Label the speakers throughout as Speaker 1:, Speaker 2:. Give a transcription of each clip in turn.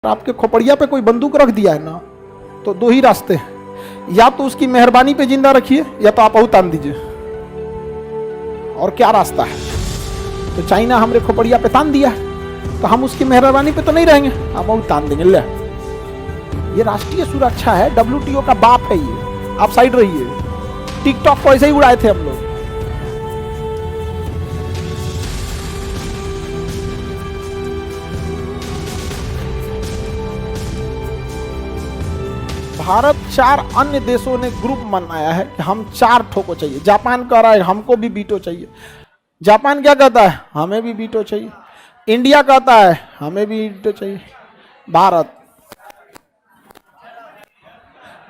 Speaker 1: आपके खोपड़िया पे कोई बंदूक रख दिया है ना, तो दो ही रास्ते हैं, या तो उसकी मेहरबानी पे जिंदा रखिए या तो आप उतार दीजिए। और क्या रास्ता है? तो चाइना हमरे खोपड़िया पे तान दिया है, तो हम उसकी मेहरबानी पे तो नहीं रहेंगे, हम उतार देंगे। ले, ये राष्ट्रीय सुरक्षा है, WTO का बाप है ये। आप साइड रहिए। टिकटॉक को ऐसे ही उड़ाए थे हम लोग। भारत 4 अन्य देशों ने ग्रुप बनाया है कि हम 4 ठोको चाहिए। जापान कह रहा है हमको भी वीटो चाहिए। जापान क्या कहता है? हमें भी वीटो चाहिए। इंडिया कहता है हमें भी वीटो चाहिए।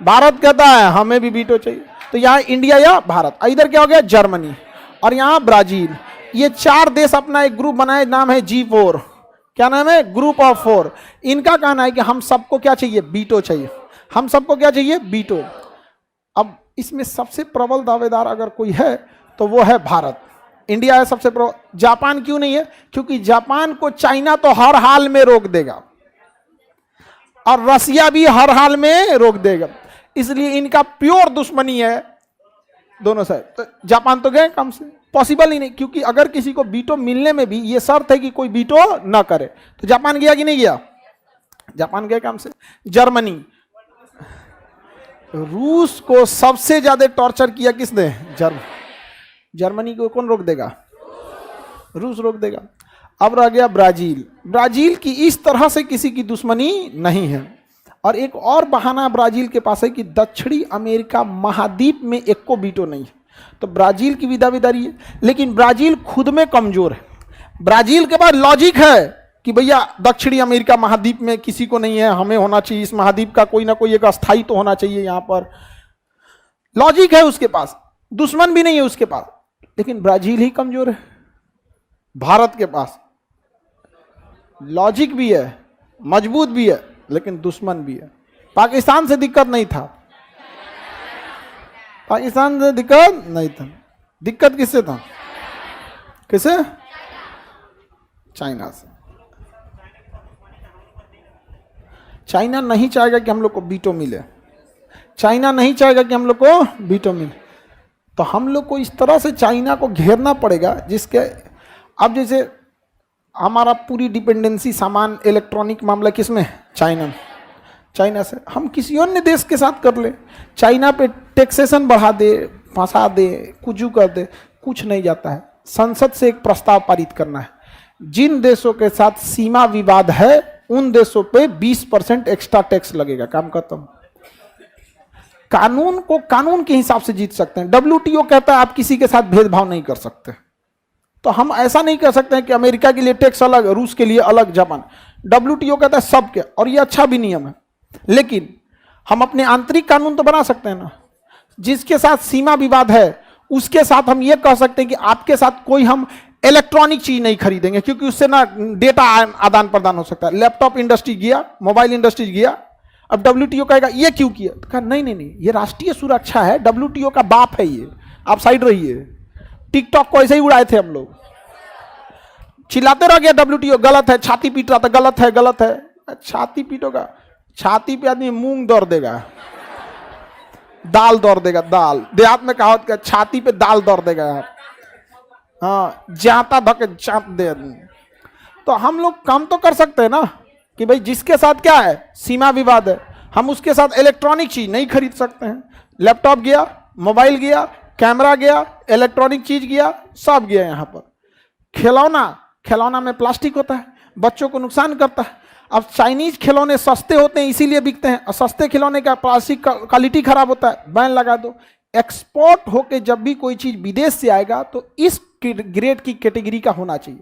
Speaker 1: भारत कहता है हमें भी वीटो चाहिए। तो यहाँ इंडिया या भारत, इधर क्या हो गया? जर्मनी, और यहाँ ब्राजील। ये 4 देश अपना एक ग्रुप बनाए, नाम है G4। क्या नाम है? Group of 4। इनका कहना है कि हम सबको क्या चाहिए? वीटो चाहिए। हम सबको क्या चाहिए? वीटो। अब इसमें सबसे प्रबल दावेदार अगर कोई है तो वो है भारत। इंडिया है सबसे प्रबल। जापान क्यों नहीं है? क्योंकि जापान को चाइना तो हर हाल में रोक देगा और रसिया भी हर हाल में रोक देगा, इसलिए इनका प्योर दुश्मनी है दोनों साइड। तो जापान तो गए काम से, पॉसिबल ही नहीं, क्योंकि अगर किसी को वीटो मिलने में भी ये शर्त है कि कोई वीटो ना करे। तो जापान गया कि नहीं गया? जापान गए काम से। जर्मनी, रूस को सबसे ज्यादा टॉर्चर किया किसने? जर्मनी को कौन रोक देगा? रूस रोक देगा। अब रह गया ब्राजील। ब्राजील की इस तरह से किसी की दुश्मनी नहीं है। और एक और बहाना ब्राजील के पास है कि दक्षिणी अमेरिका महाद्वीप में एक को वीटो नहीं है, तो ब्राजील की दावेदारी है। लेकिन ब्राजील खुद में कमजोर है। ब्राजील के पास लॉजिक है कि भैया दक्षिणी अमेरिका महाद्वीप में किसी को नहीं है, हमें होना चाहिए। इस महाद्वीप का कोई ना कोई एक अस्थाई तो होना चाहिए। यहां पर लॉजिक है उसके पास, दुश्मन भी नहीं है उसके पास। लेकिन ब्राजील ही कमजोर है। भारत के पास लॉजिक भी है, मजबूत भी है, लेकिन दुश्मन भी है। पाकिस्तान से दिक्कत नहीं था। पाकिस्तान से दिक्कत नहीं था। दिक्कत किससे था? किसे? चाइना से। चाइना नहीं चाहेगा कि हम लोग को वीटो मिले। चाइना नहीं चाहेगा कि हम लोग को वीटो मिले। तो हम लोग को इस तरह से चाइना को घेरना पड़ेगा जिसके, अब जैसे हमारा पूरी डिपेंडेंसी सामान इलेक्ट्रॉनिक मामला किसमें? चाइना से। हम किसी अन्य देश के साथ कर ले, चाइना पे टैक्सेशन बढ़ा दे, फंसा दे, कुछ कर दे, कुछ नहीं जाता है। संसद से एक प्रस्ताव पारित करना है, जिन देशों के साथ सीमा विवाद है उन देशों पे 20% एक्स्ट्रा टैक्स लगेगा। काम खत्म। कानून को कानून के हिसाब से जीत सकते हैं। WTO कहता है आप किसी के साथ भेदभाव नहीं कर सकते, तो हम ऐसा नहीं कर सकते हैं कि अमेरिका के लिए टैक्स अलग, रूस के लिए अलग, जापान। WTO कहता है सबके, और ये अच्छा भी नियम है। लेकिन हम अपने आंतरिक कानून तो बना सकते हैं ना। जिसके साथ सीमा विवाद है उसके साथ हम ये कह सकते हैं कि आपके साथ कोई हम इलेक्ट्रॉनिक चीज नहीं खरीदेंगे, क्योंकि उससे ना डेटा आदान प्रदान हो सकता है। लैपटॉप इंडस्ट्री गया, मोबाइल इंडस्ट्री गया। अब WTO कहेगा ये क्यों किया? तो कहा नहीं, ये राष्ट्रीय सुरक्षा है, WTO का बाप है ये। आप साइड रहिए। टिकटॉक को ऐसे ही उड़ाए थे हम लोग। चिल्लाते रह गया WTO गलत है, छाती पीट रहा था, गलत है। छाती पीटोगा? छाती पे आदमी मूंग दौड़ देगा, दाल दौड़ देगा। दाल देहात में कहावत का, छाती पे दाल दौड़ देगा यार। हाँ, जाता धके चाप दे आदमी। तो हम लोग काम तो कर सकते हैं ना कि भाई जिसके साथ क्या है, सीमा विवाद है, हम उसके साथ इलेक्ट्रॉनिक चीज नहीं खरीद सकते हैं। लैपटॉप गया, मोबाइल गया, कैमरा गया, इलेक्ट्रॉनिक चीज गया, सब गया। यहाँ पर खिलौना में प्लास्टिक होता है, बच्चों को नुकसान करता है। अब चाइनीज खिलौने सस्ते होते हैं इसीलिए बिकते हैं, और सस्ते खिलौने का प्लास्टिक का क्वालिटी खराब होता है, बैन लगा दो। एक्सपोर्ट होके जब भी कोई चीज विदेश से आएगा तो इस ग्रेड की कैटेगरी का होना चाहिए,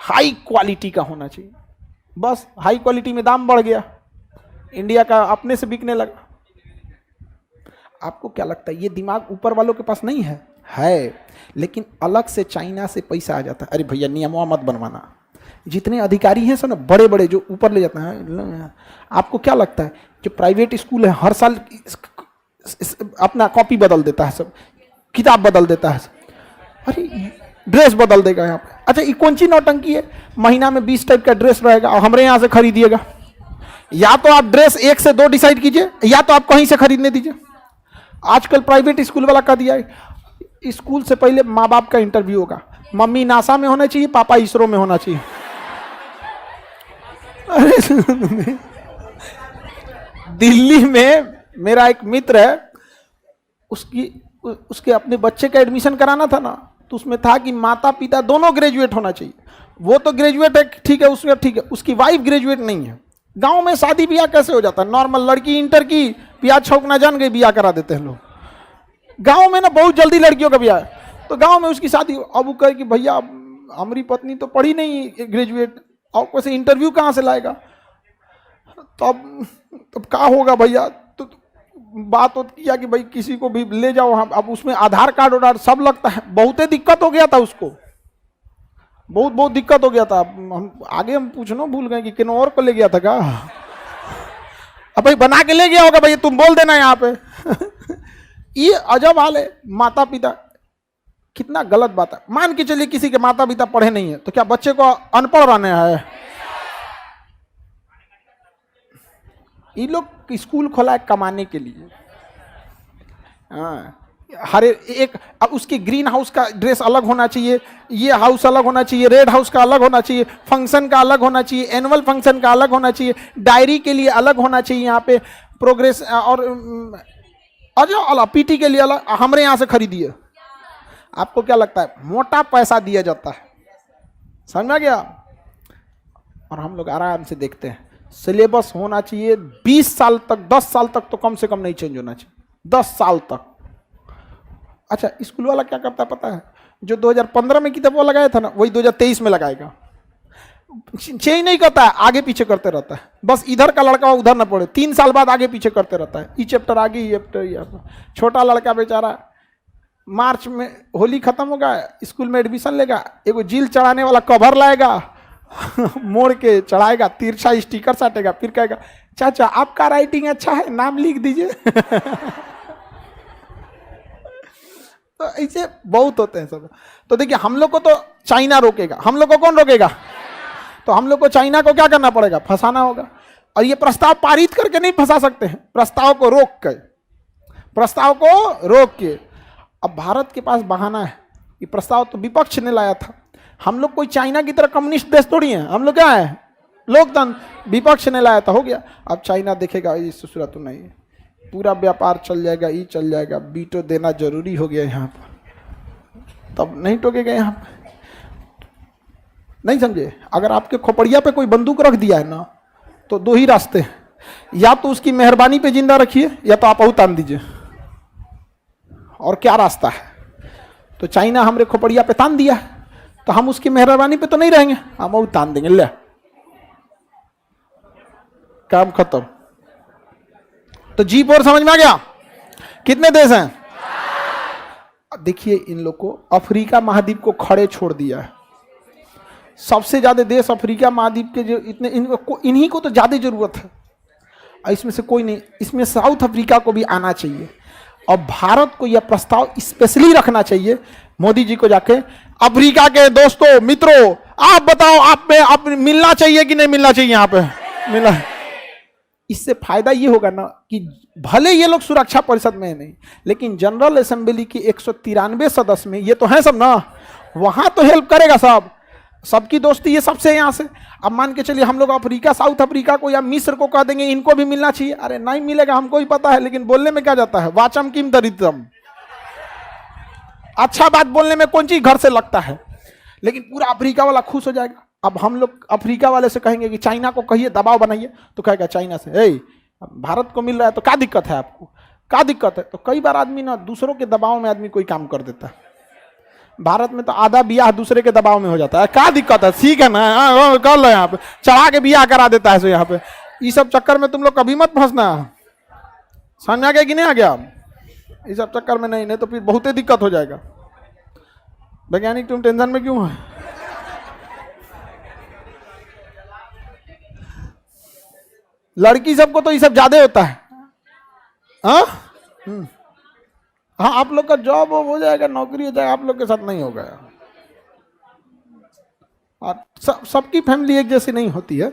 Speaker 1: हाई क्वालिटी का होना चाहिए। बस हाई क्वालिटी में दाम बढ़ गया, इंडिया का अपने से बिकने लगा। आपको क्या लगता है ये दिमाग ऊपर वालों के पास नहीं है? है, लेकिन अलग से चाइना से पैसा आ जाता है। अरे भैया नियमों मत बनवाना। जितने अधिकारी हैं सब ना, बड़े बड़े जो ऊपर ले जाते हैं। आपको क्या लगता है जो प्राइवेट स्कूल है हर साल अपना कॉपी बदल देता है, सब किताब बदल देता है, अरे ड्रेस बदल देगा यहाँ पे। अच्छा ये कौन सी नौटंकी है? महीना में 20 टाइप का ड्रेस रहेगा और हमारे यहाँ से खरीदिएगा। या तो आप ड्रेस 1 से 2 डिसाइड कीजिए, या तो आप कहीं से खरीदने दीजिए। आजकल प्राइवेट स्कूल वाला कह दिया है, स्कूल से पहले माँ बाप का इंटरव्यू होगा, मम्मी नासा में होना चाहिए, पापा इसरो में होना चाहिए। अरे दिल्ली में मेरा एक मित्र है, उसके अपने बच्चे का एडमिशन कराना था ना, तो उसमें था कि माता पिता दोनों ग्रेजुएट होना चाहिए। वो तो ग्रेजुएट है, ठीक है, उसमें ठीक है, उसकी वाइफ ग्रेजुएट नहीं है। गांव में शादी ब्याह कैसे हो जाता है? नॉर्मल लड़की इंटर की, प्याज छौंकना जान गई, ब्याह करा देते हैं लोग। गांव में ना बहुत जल्दी लड़कियों का ब्याह है, तो गांव में उसकी शादी। अब वो कहे कि भैया हमारी पत्नी तो पढ़ी नहीं ग्रेजुएट, और कैसे इंटरव्यू कहाँ से लाएगा? तो अब क्या होगा भैया? तो बात तो किया कि भाई किसी को भी ले जाओ, हम अब उसमें आधार कार्ड वार्ड सब लगता है। बहुत दिक्कत हो गया था उसको, बहुत दिक्कत हो गया था। हम पूछना भूल गए कि किन और को ले गया था क्या? अब भाई बना के ले गया होगा, भाई तुम बोल देना यहाँ पे। ये अजब हाल है। माता पिता, कितना गलत बात है। मान के चलिए किसी के माता पिता पढ़े नहीं है, तो क्या बच्चे को अनपढ़ रहने है? ये लोग स्कूल खोला है कमाने के लिए। हर एक, अब उसके ग्रीन हाउस का ड्रेस अलग होना चाहिए, ये हाउस अलग होना चाहिए, रेड हाउस का अलग होना चाहिए, फंक्शन का अलग होना चाहिए, एनुअल फंक्शन का अलग होना चाहिए, डायरी के लिए अलग होना चाहिए, यहाँ पे प्रोग्रेस और अलग, पीटी के लिए अलग। हमारे यहाँ से खरीदिए। आपको क्या लगता है? मोटा पैसा दिया जाता है, समझ में गया? और हम लोग आराम से देखते हैं। सिलेबस होना चाहिए 20 साल तक, 10 साल तक तो कम से कम नहीं चेंज होना चाहिए, 10 साल तक। अच्छा, स्कूल वाला क्या करता है पता है? जो 2015 में किताब वो लगाया था ना, वही 2023 में लगाएगा। चेंज नहीं करता है, आगे पीछे करते रहता है। बस इधर का लड़का उधर ना पढ़े, 3 साल बाद आगे पीछे करते रहता है। ये चैप्टर आगे, ये चैप्टर। छोटा लड़का बेचारा मार्च में होली खत्म होगा, स्कूल में एडमिशन लेगा, एगो जील चढ़ाने वाला कवर लाएगा, मोड़ के चढ़ाएगा, तिरछा स्टिकर साटेगा, फिर कहेगा चाचा आपका राइटिंग अच्छा है, नाम लिख दीजिए। तो ऐसे बहुत होते हैं सब। तो देखिए, हम लोग को तो चाइना रोकेगा, हम लोग को कौन रोकेगा? तो हम लोग को चाइना को क्या करना पड़ेगा? फंसाना होगा। और ये प्रस्ताव पारित करके नहीं फंसा सकते हैं, प्रस्ताव को रोक के, प्रस्ताव को रोक के। अब भारत के पास बहाना है, ये प्रस्ताव तो विपक्ष ने लाया था। हम लोग कोई चाइना की तरह कम्युनिस्ट देश थोड़ी है, हम लोग क्या है? लोकतंत्र। विपक्ष ने लाया था, हो गया। अब चाइना देखेगा ये ससुरा तो नहीं, पूरा व्यापार चल जाएगा, ये चल जाएगा, वीटो देना जरूरी हो गया यहाँ पर, तब नहीं टोकेगा यहाँ पर। नहीं समझे? अगर आपके खोपड़िया पे कोई बंदूक रख दिया है ना, तो 2 ही रास्ते हैं, या तो उसकी मेहरबानी पे जिंदा रखिए, या तो आप उतान दीजिए। और क्या रास्ता है? तो चाइना हमरे खोपड़िया पे तान दिया है, तो हम उसकी मेहरबानी पे तो नहीं रहेंगे, हम उतान देंगे, ले काम खत्म। तो जीप और समझ में आ गया? कितने देश हैं? देखिए, इन लोग को अफ्रीका महाद्वीप को खड़े छोड़ दिया है। सबसे ज्यादा देश अफ्रीका महाद्वीप के जो इतने, इन्हीं को तो ज्यादा जरूरत है। इसमें से कोई नहीं, इसमें साउथ अफ्रीका को भी आना चाहिए। और भारत को यह प्रस्ताव स्पेशली रखना चाहिए, मोदी जी को जाके, अफ्रीका के दोस्तों मित्रों, आप बताओ, आप मिलना चाहिए कि नहीं मिलना चाहिए? यहाँ पे मिला। इससे फायदा ये होगा ना कि भले ये लोग सुरक्षा परिषद में है नहीं, लेकिन जनरल असेंबली की 193 सदस्य में ये तो है सब ना, वहां तो हेल्प करेगा सब, सबकी दोस्ती ये सबसे यहाँ से। अब मान के चलिए हम लोग अफ्रीका, साउथ अफ्रीका को या मिस्र को कह देंगे इनको भी मिलना चाहिए, अरे नहीं मिलेगा, हमको ही पता है, लेकिन बोलने में क्या जाता है? वाचम किम दरिद्रम। अच्छा बात बोलने में कौन चीज घर से लगता है, लेकिन पूरा अफ्रीका वाला खुश हो जाएगा। अब हम लोग अफ्रीका वाले से कहेंगे कि चाइना को कहिए दबाव बनाइए, तो कहेगा चाइना से, ए भारत को मिल रहा है तो क्या दिक्कत है आपको, क्या दिक्कत है? तो कई बार आदमी ना दूसरों के दबाव में आदमी कोई काम कर देता है। भारत में तो आधा बियाह दूसरे के दबाव में हो जाता है, क्या दिक्कत है? ठीक है ना, कर लो, यहाँ पे चढ़ा के बियाह करा देता है। सो यहाँ पे ये सब चक्कर में तुम लोग कभी मत फंसना। समझ आ गया कि नहीं आ गया? इस सब चक्कर में नहीं तो फिर बहुत ही दिक्कत हो जाएगा। वैज्ञानिक तुम टेंशन में क्यों है? लड़की सबको तो ये सब ज्यादा होता है। हाँ, आप लोग का जॉब हो जाएगा, नौकरी हो जाएगा, आप लोग के साथ नहीं होगा। और सबकी फैमिली एक जैसी नहीं होती है।